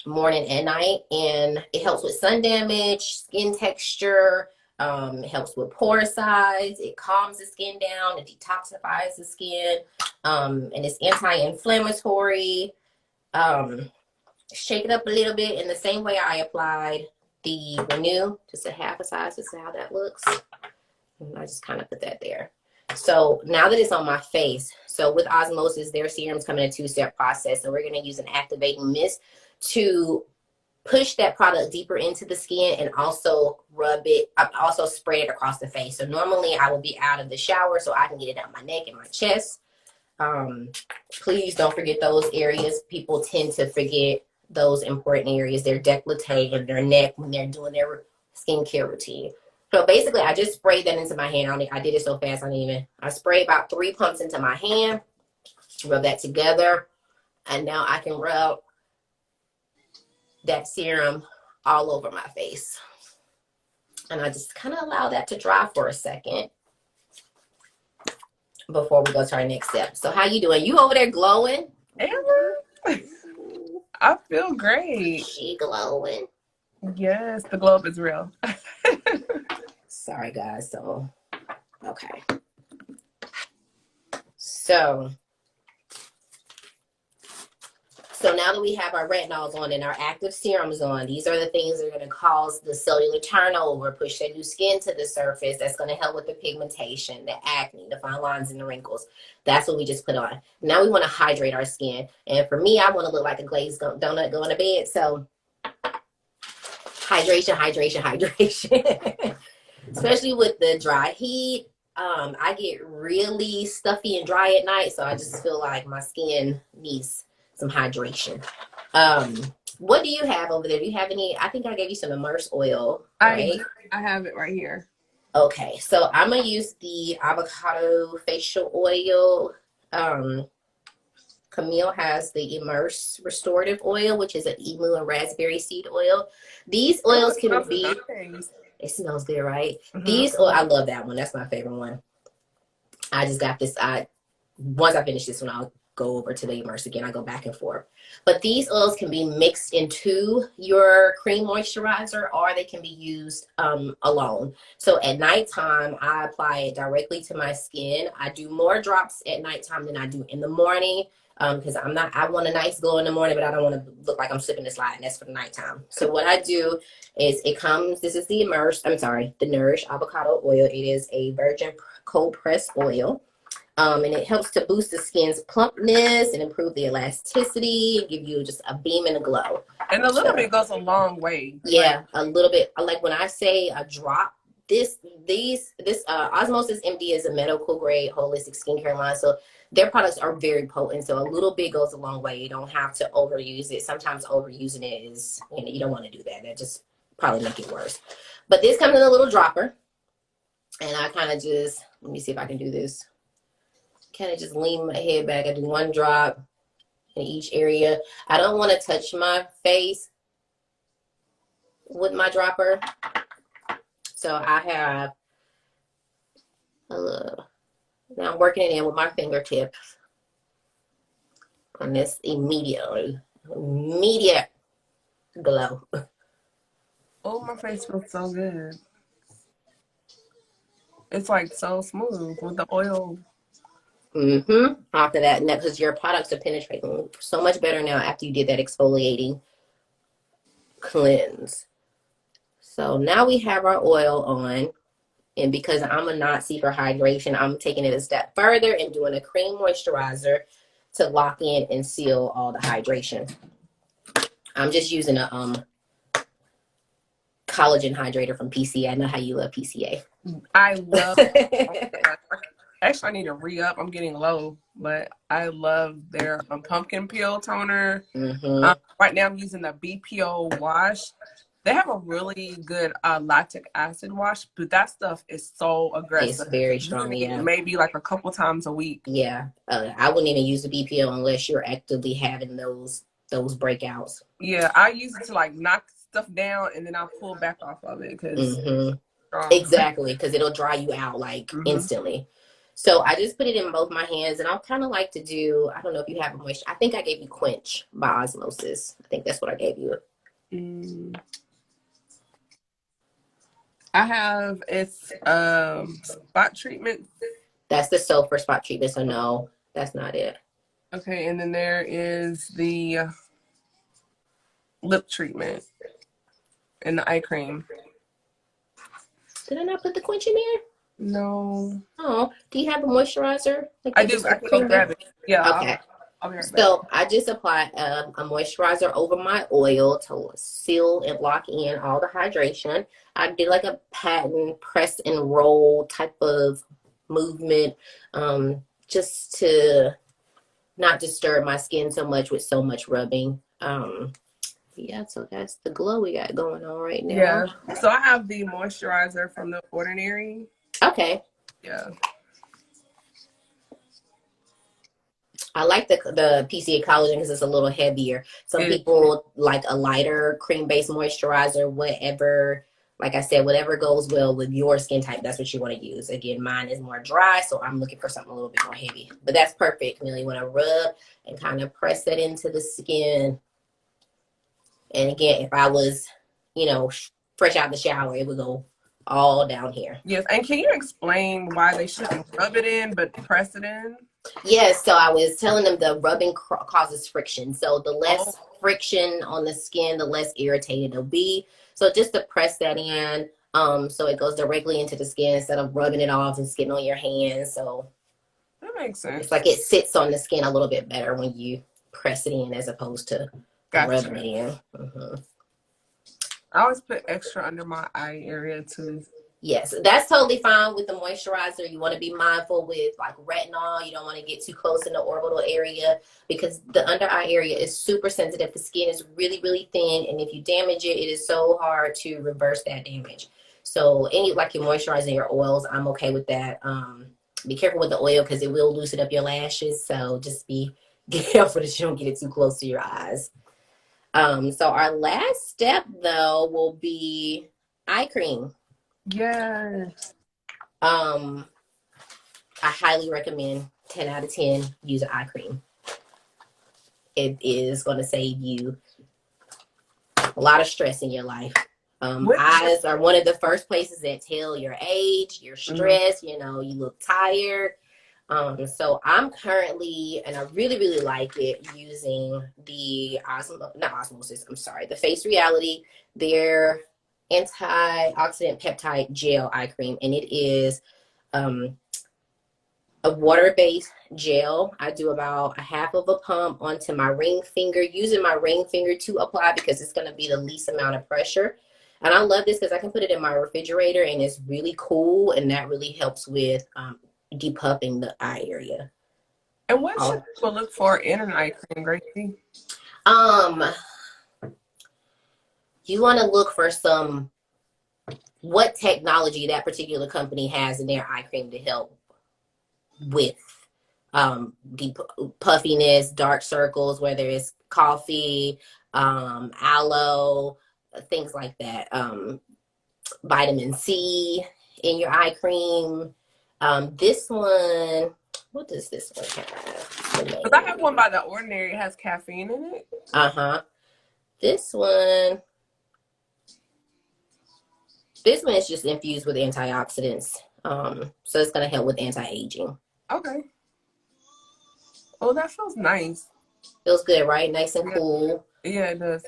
A: morning and night, and it helps with sun damage, skin texture. It helps with pore size. It calms the skin down. It detoxifies the skin, and it's anti-inflammatory. Shake it up a little bit in the same way I applied the Renew, just a half a size to see how that looks. And I just kind of put that there. So now that it's on my face, so with osmosis, their serums come in a two-step process, and we're going to use an activating mist to push that product deeper into the skin and also rub it, also spread it across the face. So normally I will be out of the shower so I can get it up my neck and my chest. Please don't forget those areas. People tend to forget those important areas, their décolleté and their neck when they're doing their skincare routine. So basically, I just sprayed that into my hand. I did it so fast, I sprayed about 3 pumps into my hand, rub that together, and now I can rub that serum all over my face. And I just kind of allow that to dry for a second before we go to our next step. So how you doing? You over there glowing?
B: Amber, I feel great.
A: She glowing.
B: Yes, the globe is real.
A: Sorry, guys. So, okay. So now that we have our retinols on and our active serums on, these are the things that are going to cause the cellular turnover, push that new skin to the surface. That's going to help with the pigmentation, the acne, the fine lines, and the wrinkles. That's what we just put on. Now we want to hydrate our skin. And for me, I want to look like a glazed donut going to bed. So hydration, hydration, hydration. Especially with the dry heat. I get really stuffy and dry at night, so I just feel like my skin needs some hydration. What do you have over there? Do you have any? I think I gave you some immerse oil, right?
B: I have it right here.
A: Okay, so I'm gonna use the Avocado Facial Oil. Camille has the Immerse Restorative Oil, which is an emu and raspberry seed oil. These oils can be... It smells good, right? Mm-hmm. These, I love that one. That's my favorite one. I just got this. Once I finish this one, I'll go over to the Immerse again. I go back and forth. But these oils can be mixed into your cream moisturizer, or they can be used alone. So at nighttime, I apply it directly to my skin. I do more drops at nighttime than I do in the morning. Because I want a nice glow in the morning, but I don't want to look like I'm slipping the slide, and that's for the nighttime. So what I do is this is the the Nourish Avocado Oil. It is a virgin cold pressed oil. And it helps to boost the skin's plumpness and improve the elasticity and give you just a beam and a glow.
B: And a little bit goes a long way.
A: Yeah, a little bit. Like when I say a drop, this Osmosis MD is a medical grade holistic skincare line. So their products are very potent. So a little bit goes a long way. You don't have to overuse it. Sometimes overusing it is, you don't want to do that. That just probably make it worse. But this comes in a little dropper. And I kind of just, let me see if I can do this. Kind of just lean my head back. I do one drop in each area. I don't want to touch my face with my dropper. So I have a little, now I'm working it in with my fingertips. And this immediate glow.
B: Oh, my face feels so good. It's like so smooth with the oil.
A: After that, and because your products are penetrating so much better now after you did that exfoliating cleanse. So now we have our oil on, and because I'm a Nazi for hydration, I'm taking it a step further and doing a cream moisturizer to lock in and seal all the hydration. I'm just using a collagen hydrator from PCA. I know how you love PCA.
B: I love Actually, I need to re-up. I'm getting low, but I love their pumpkin peel toner. Right now, I'm using the BPO wash. They have a really good lactic acid wash, but that stuff is so aggressive.
A: It's very strong, yeah.
B: Maybe like a couple times a week.
A: Yeah, I wouldn't even use the BPO unless you're actively having those breakouts.
B: Yeah, I use it to like knock stuff down, and then I'll pull back off of it because
A: exactly, because it'll dry you out like instantly. So I just put it in both my hands, and I kind of like to do, I don't know if you have a moisture. I think I gave you Quench by Osmosis. I think that's what I gave you.
B: I have it's spot treatment.
A: That's the soap for spot treatment, so no, that's not it.
B: Okay, and then there is the lip treatment and the eye cream.
A: Did I not put the Quench in there?
B: No.
A: Oh, do you have a moisturizer? Like
B: I
A: they
B: do.
A: just
B: I
A: like
B: can go
A: cream
B: grab it. Yeah,
A: Okay.
B: I'll be right back.
A: So I just applied a moisturizer over my oil to seal and lock in all the hydration. I did like a patent press and roll type of movement, just to not disturb my skin so much with so much rubbing. Yeah, so that's the glow we got going on right now.
B: Yeah. So I have the moisturizer from The Ordinary.
A: Okay.
B: Yeah.
A: I like the PCA collagen because it's a little heavier. Some people like a lighter cream-based moisturizer, whatever. Like I said, whatever goes well with your skin type, that's what you want to use. Again, mine is more dry, so I'm looking for something a little bit more heavy. But that's perfect. You know, you want to rub and kind of press that into the skin. And again, if I was, you know, fresh out the shower, it would go all down here.
B: Yes, and can you explain why they shouldn't rub it in but press it in?
A: Yes, so I was telling them the rubbing causes friction. So the less friction on the skin, the less irritated it'll be. So just to press that in, so it goes directly into the skin instead of rubbing it off and getting on your hands. So
B: that makes sense.
A: It's like it sits on the skin a little bit better when you press it in as opposed to rubbing it in.
B: I always put extra under my eye area too.
A: Yes, that's totally fine with the moisturizer. You want to be mindful with like retinol. You don't want to get too close in the orbital area because the under eye area is super sensitive. The skin is really, really thin. And if you damage it, it is so hard to reverse that damage. So any like your moisturizer, your oils, I'm okay with that. Be careful with the oil because it will loosen up your lashes. So just be careful that you don't get it too close to your eyes. So our last step though will be eye cream.
B: Yes.
A: I highly recommend 10 out of 10 use an eye cream. It is going to save you a lot of stress in your life. Eyes are one of the first places that tell your age, your stress, you know, you look tired. So I'm currently, and I really, really like it, using the the Face Reality, their Anti-Oxidant Peptide Gel Eye Cream. And it is a water-based gel. I do about a half of a pump onto my ring finger, using my ring finger to apply because it's going to be the least amount of pressure. And I love this because I can put it in my refrigerator and it's really cool. And that really helps with depuffing the eye area.
B: And what should people look for in an eye cream, Gracie?
A: You want to look for what technology that particular company has in their eye cream to help with puffiness, dark circles, whether it's coffee, aloe, things like that. Vitamin C in your eye cream. This one, what does this one have?
B: Because I have one by The Ordinary. It has caffeine in it.
A: This one is just infused with antioxidants. So it's going to help with anti-aging.
B: Okay. Oh, that feels nice.
A: Feels good, right? Nice and cool.
B: Yeah, it does.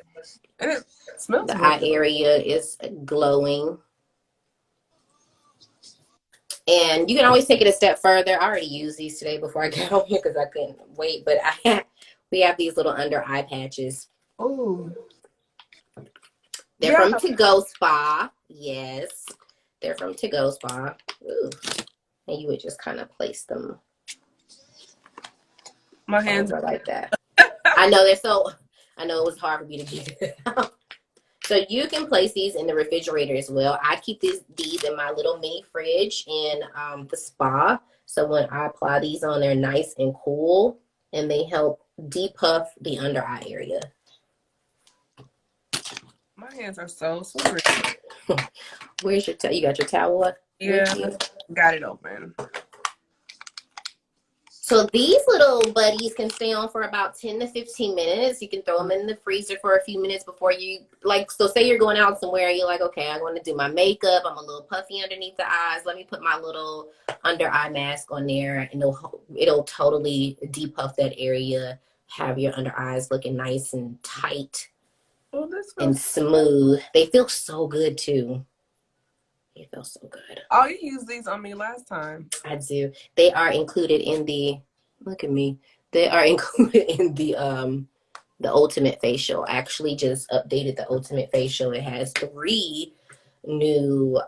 B: And it smells
A: good.
B: The
A: eye area is glowing. And you can always take it a step further. I already used these today before I got on here because I couldn't wait. But we have these little under eye patches.
B: Oh.
A: They're from To Go Spa. Yes. They're from To Go Spa. Ooh. And you would just kind of place them.
B: My hands
A: are like that. I know it was hard for me to get it out. So you can place these in the refrigerator as well. I keep these in my little mini fridge in the spa. So when I apply these on, they're nice and cool. And they help depuff the under eye area.
B: My hands are so sore.
A: Where's your towel? You got your towel?
B: Yeah, got it open.
A: So these little buddies can stay on for about 10 to 15 minutes. You can throw them in the freezer for a few minutes before you, like, so say you're going out somewhere and you're like, okay, I'm going to do my makeup. I'm a little puffy underneath the eyes. Let me put my little under eye mask on there, and it'll totally depuff that area, have your under eyes looking nice and tight and smooth. They feel so good too. They feel so good.
B: Oh, you used these on me last time.
A: I do. They are included in the, look at me. They are included in the Ultimate Facial. I actually just updated the Ultimate Facial. It has 3 new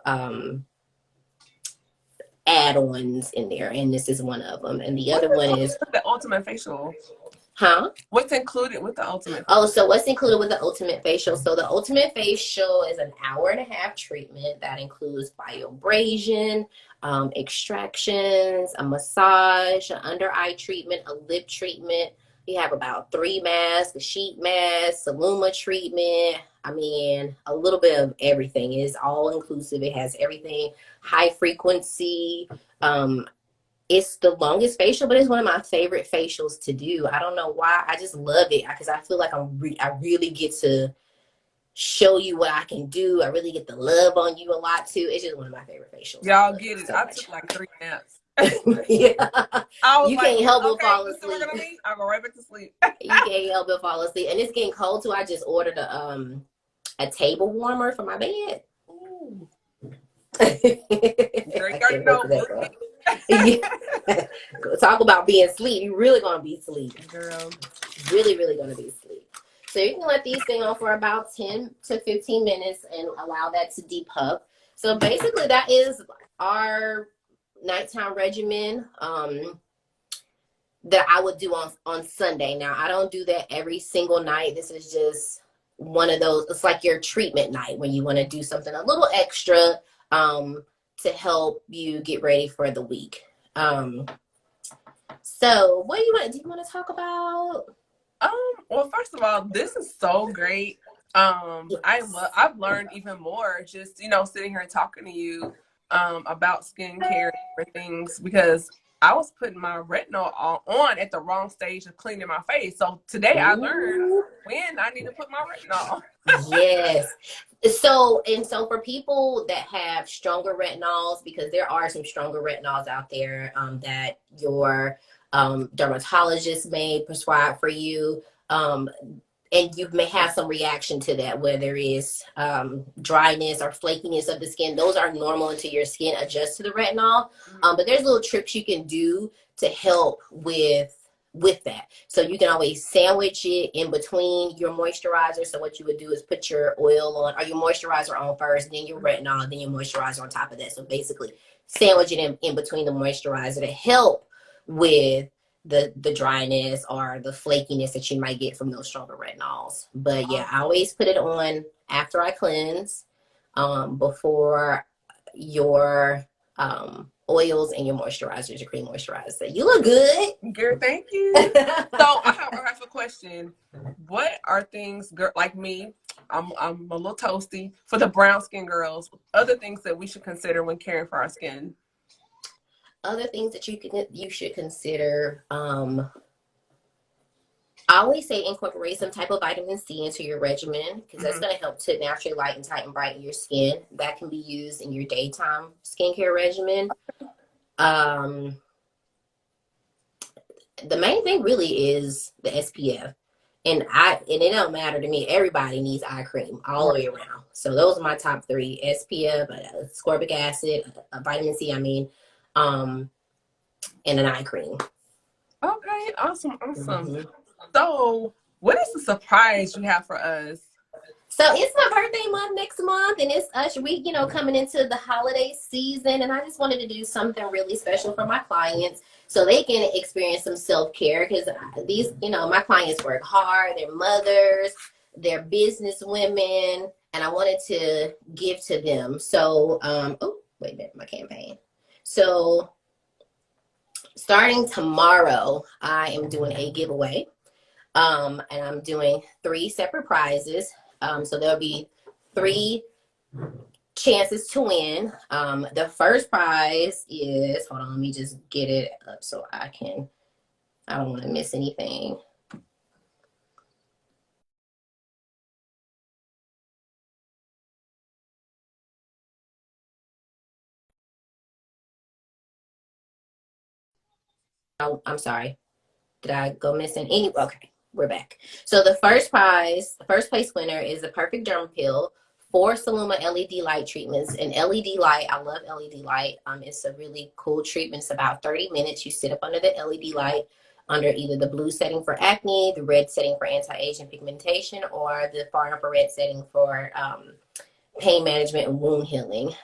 A: add-ons in there, and this is one of them. And the other one is
B: the Ultimate Facial.
A: Huh?
B: What's included with the Ultimate?
A: Oh, so what's included with the Ultimate Facial? So the Ultimate Facial is an 1.5-hour treatment that includes bioabrasion, extractions, a massage, an under eye treatment, a lip treatment. You have about 3 masks, a sheet mask, a Luma treatment. I mean, a little bit of everything. It is all inclusive. It has everything. High frequency. It's the longest facial, but it's one of my favorite facials to do. I don't know why. I just love it because I feel like I really get to show you what I can do. I really get to love on you a lot too. It's just one of my favorite facials.
B: Y'all get it. So I took like 3 naps.
A: Yeah. You can't help but fall asleep.
B: I'll go right back to sleep.
A: You can't help but fall asleep. And it's getting cold too. I just ordered a table warmer for my bed. Ooh. Talk about being asleep. You're really gonna be asleep, girl. Really gonna be asleep. So you can let these stay on for about 10 to 15 minutes and allow that to depuff. So basically that is our nighttime regimen that I would do on Sunday. Now I don't do that every single night. This is just one of those, it's like your treatment night when you want to do something a little extra to help you get ready for the week. So what do you want to talk about?
B: Well, first of all, this is so great. I've learned even more just, sitting here and talking to you about skincare and things, because I was putting my retinol on at the wrong stage of cleaning my face. So today I learned when I need to put my retinol.
A: Yes. So for people that have stronger retinols, because there are some stronger retinols out there that your dermatologist may prescribe for you, and you may have some reaction to that, whether it's dryness or flakiness of the skin. Those are normal until your skin adjusts to the retinol. But there's little tricks you can do to help with that. So you can always sandwich it in between your moisturizer. So what you would do is put your oil on, or your moisturizer on first, then your retinol, then your moisturizer on top of that. So basically sandwich it in between the moisturizer to help with the dryness or the flakiness that you might get from those stronger retinols. But yeah, I always put it on after I cleanse, before your oils and your moisturizers, your cream moisturizer. You look good.
B: Girl, thank you. So I have a question. What are things, girl, like me, I'm a little toasty, for the brown skin girls, other things that we should consider when caring for our skin?
A: Other things that you should consider, I always say incorporate some type of vitamin C into your regimen, because that's going to help to naturally lighten, tighten, brighten your skin. That can be used in your daytime skincare regimen. The main thing really is the SPF. And it don't matter to me. Everybody needs eye cream all the way around. So those are my top 3: SPF, ascorbic acid, vitamin C, and an eye cream.
B: Okay, awesome. So what is the surprise you have for us?
A: So it's my birthday month next month, and it's us, coming into the holiday season, and I just wanted to do something really special for my clients so they can experience some self-care, because these, my clients work hard, they're mothers, they're business women, and I wanted to give to them. So, oh, wait a minute, my campaign. So starting tomorrow, I am doing a giveaway, and I'm doing 3 separate prizes. So there'll be 3 chances to win. The first prize is, hold on, let me just get it up so I can I don't want to miss anything. Oh, I'm sorry. Did I go missing any? Okay, we're back. So the first place winner is the Perfect Derm Pill, 4 Soluma LED light treatments. An LED light, I love LED light. It's a really cool treatment. It's about 30 minutes. You sit up under the LED light under either the blue setting for acne, the red setting for anti-aging pigmentation, or the far infrared setting for pain management and wound healing.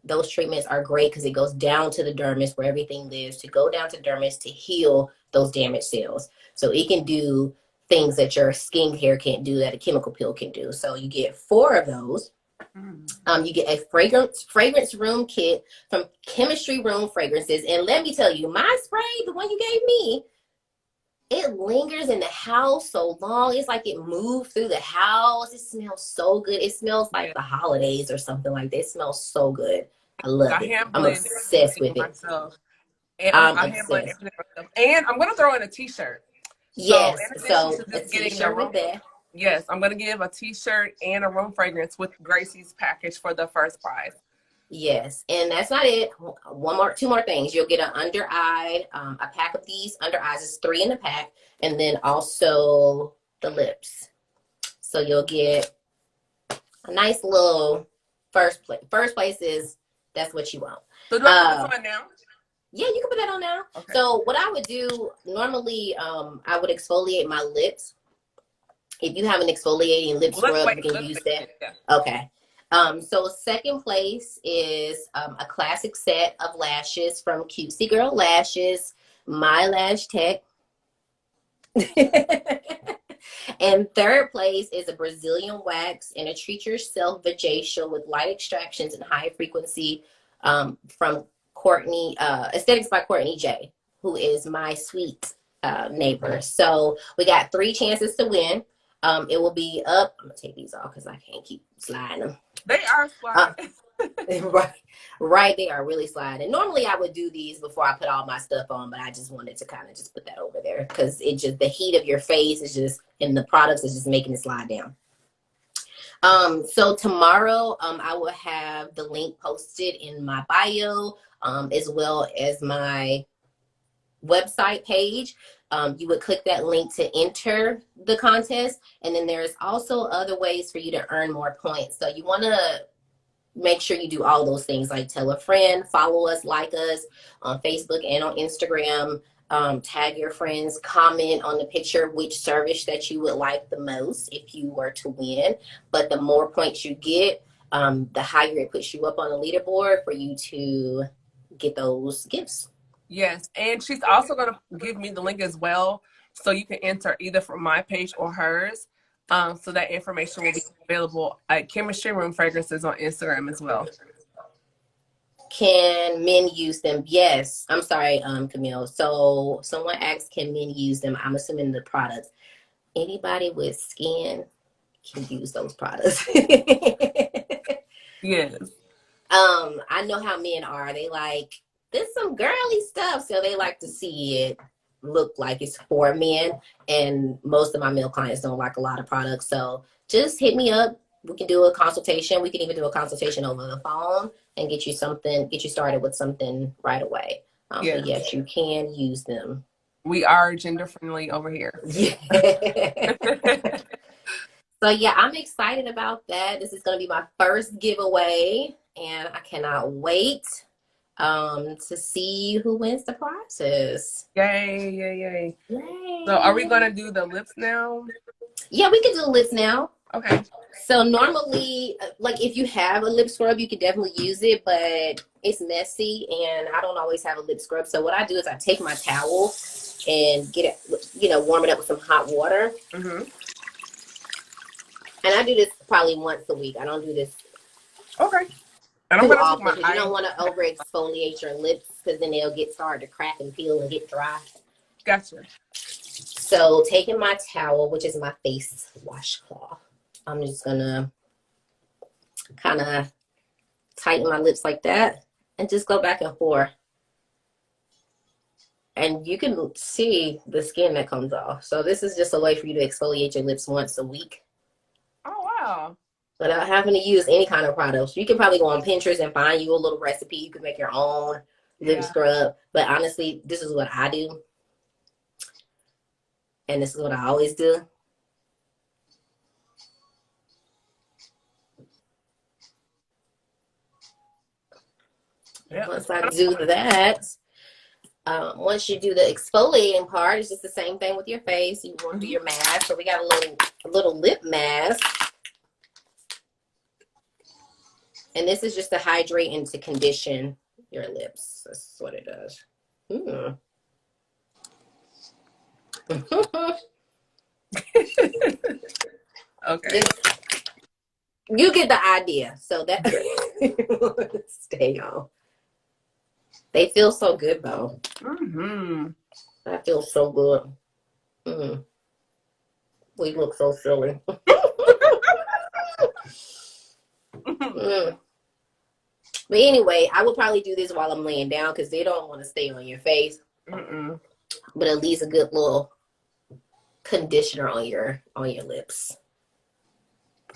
A: Those treatments are great because it goes down to the dermis where everything lives, to go down to dermis to heal those damaged cells. So it can do things that your skincare can't do, that a chemical pill can do. So you get 4 of those. You get a fragrance room kit from Chemistry Room Fragrances. And let me tell you, my spray, the one you gave me, it lingers in the house so long. It's like it moved through the house. It smells so good. It smells like the holidays or something like that. It smells so good. I love it. I'm obsessed with it.
B: Myself. And
A: I'm
B: I hand blend
A: obsessed.
B: everything myself. And I'm gonna throw in a t-shirt.
A: Yes.
B: So in addition
A: So
B: to
A: a
B: just getting the
A: t-shirt
B: room,
A: with that.
B: yes, I'm gonna give a t-shirt and a room fragrance with Gracie's package for the first prize.
A: Yes, and that's not it. Two more things. You'll get an under eye, a pack of these under eyes. It's 3 in the pack, and then also the lips. So you'll get a nice little first place. First place is that's what you want.
B: So do I put this on now?
A: Yeah, you can put that on now. Okay. So what I would do normally, I would exfoliate my lips. If you have an exfoliating lip scrub, you can use that. Yeah. Okay. So second place is a classic set of lashes from Cutesy Girl Lashes, My Lash Tech. And third place is a Brazilian wax and a Treat Yourself Vajacial with light extractions and high frequency from Courtney, Aesthetics by Courtney J, who is my sweet neighbor. So we got 3 chances to win. It will be up. I'm gonna take these off because I can't keep sliding them.
B: They are sliding.
A: Right, they are really sliding. Normally I would do these before I put all my stuff on, but I just wanted to kind of just put that over there because it just, the heat of your face is just, and the products is just making it slide down. So tomorrow I will have the link posted in my bio, as well as my website page. You would click that link to enter the contest, and then there's also other ways for you to earn more points. So you want to make sure you do all those things, like tell a friend, follow us, like us on Facebook and on Instagram, tag your friends, comment on the picture which service that you would like the most if you were to win. But the more points you get, the higher it puts you up on the leaderboard for you to get those gifts.
B: Yes, and she's also going to give me the link as well, so you can enter either from my page or hers. So that information will be available at Chemistry Room Fragrances on Instagram as well.
A: Can men use them? Yes. I'm sorry, Camille. So someone asked, can men use them? I'm assuming the products. Anybody with skin can use those products.
B: Yes.
A: I know how men are. They like, there's some girly stuff, so they like to see it look like it's for men. And most of my male clients don't like a lot of products. So just hit me up. We can do a consultation. We can even do a consultation over the phone and get you something, get you started with something right away.
B: Yeah.
A: But yes, you can use them.
B: We are gender friendly over here.
A: Yeah. So yeah, I'm excited about that. This is going to be my first giveaway, and I cannot wait to see who wins the prizes.
B: Yay, yay, yay. Yay. So are we going to do the lips now?
A: Yeah, we can do the lips now.
B: Okay.
A: So normally, like if you have a lip scrub, you can definitely use it, but it's messy and I don't always have a lip scrub. So what I do is I take my towel and get it, warm it up with some hot water. Mm-hmm. And I do this probably once a week. I don't do this.
B: Okay. And I'm going to
A: take my You don't want to over exfoliate your lips because then they'll start to crack and peel and get dry.
B: Gotcha.
A: So taking my towel, which is my face washcloth, I'm just going to kind of tighten my lips like that and just go back and forth. And you can see the skin that comes off. So this is just a way for you to exfoliate your lips once a week
B: Oh, wow.
A: without having to use any kind of products. You can probably go on Pinterest and find you a little recipe. You can make your own lip
B: Yeah.
A: scrub. But honestly, this is what I do. And this is what I always do.
B: Yeah.
A: Once I do that, once you do the exfoliating part, it's just the same thing with your face. You want to do your mask. So we got a little lip mask. And this is just to hydrate and to condition your lips. That's what it does.
B: Okay.
A: You get the idea. So that stay on. They feel so good though. That feels so good. We look so silly. But anyway, I would probably do this while I'm laying down because they don't want to stay on your face. But at least a good little conditioner on your lips.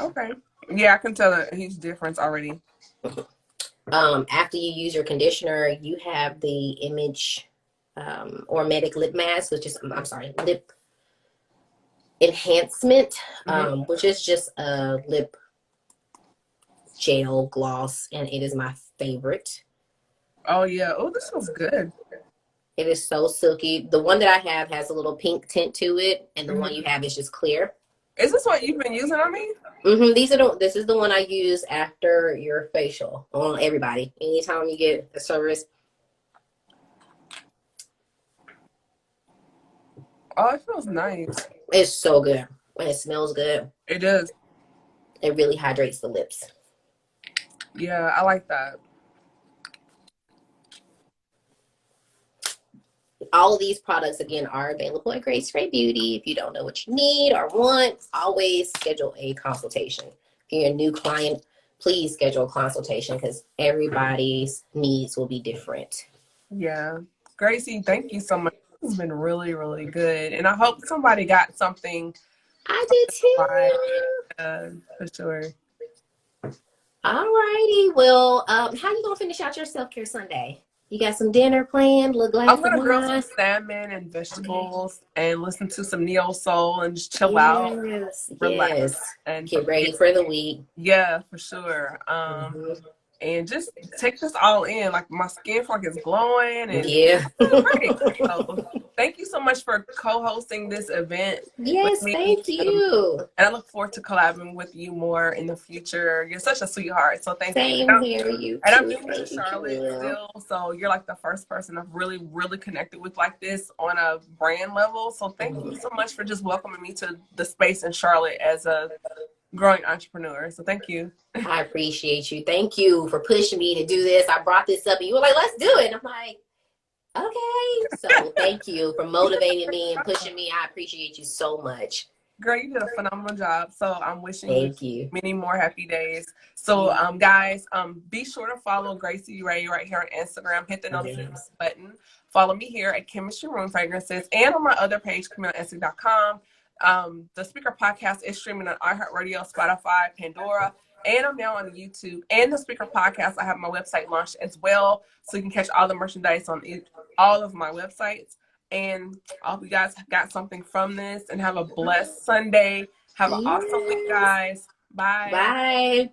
B: Okay. Yeah, I can tell a huge difference already.
A: After you use your conditioner, you have the Image Ormetic Lip Mask, which is, I'm sorry, Lip Enhancement, which is just a lip gel gloss, and it is my favorite.
B: Oh, yeah. Oh, this smells good.
A: It is so silky. The one that I have has a little pink tint to it, and the one you have is just clear.
B: Is this what you've been using on me?
A: This is the one I use after your facial on everybody. Anytime you get a service.
B: Oh, it feels nice.
A: It's so good. And it smells good.
B: It is.
A: It really hydrates the lips.
B: Yeah, I like that.
A: All of these products, again, are available at Grace Ray Beauty. If you don't know what you need or want, always schedule a consultation. If you're a new client, please schedule a consultation because everybody's needs will be different.
B: Yeah. Gracie, thank you so much. This has been really, really good. And I hope somebody got something.
A: I did too.
B: For sure.
A: All righty. Well, how you going to finish out your self-care Sunday? You got some dinner planned? A glass
B: I'm going to
A: of
B: grill
A: wine?
B: some salmon and vegetables and listen to some neo soul and just chill out. Relax. And
A: get ready for the week.
B: Yeah, for sure. And just take this all in. Like my skin flag is glowing and great. So, thank you so much for co-hosting this event.
A: Yes, thank you.
B: And I look forward to collabing with you more in the future. You're such a sweetheart. So thank you.
A: Same here, you
B: And
A: too.
B: I'm new to Charlotte still, so you're like the first person I've really, really connected with like this on a brand level. So thank you so much for just welcoming me to the space in Charlotte as a growing entrepreneur. So thank you.
A: I appreciate you. Thank you for pushing me to do this. I brought this up and you were like, let's do it. And I'm like, okay. So thank you for motivating me and pushing me. I appreciate you so much.
B: Girl, you did a phenomenal job. So I'm wishing
A: you
B: many more happy days. So guys, be sure to follow Gracie Ray right here on Instagram. Hit the notification button. Follow me here at Chemistry Room Fragrances and on my other page, CamillaEssie.com. The Speaker Podcast is streaming on iHeartRadio, Spotify, Pandora, and I'm now on YouTube. And the Speaker Podcast, I have my website launched as well, so you can catch all the merchandise on all of my websites. And I hope you guys got something from this and have a blessed Sunday. Have an awesome week, guys. Bye.
A: Bye.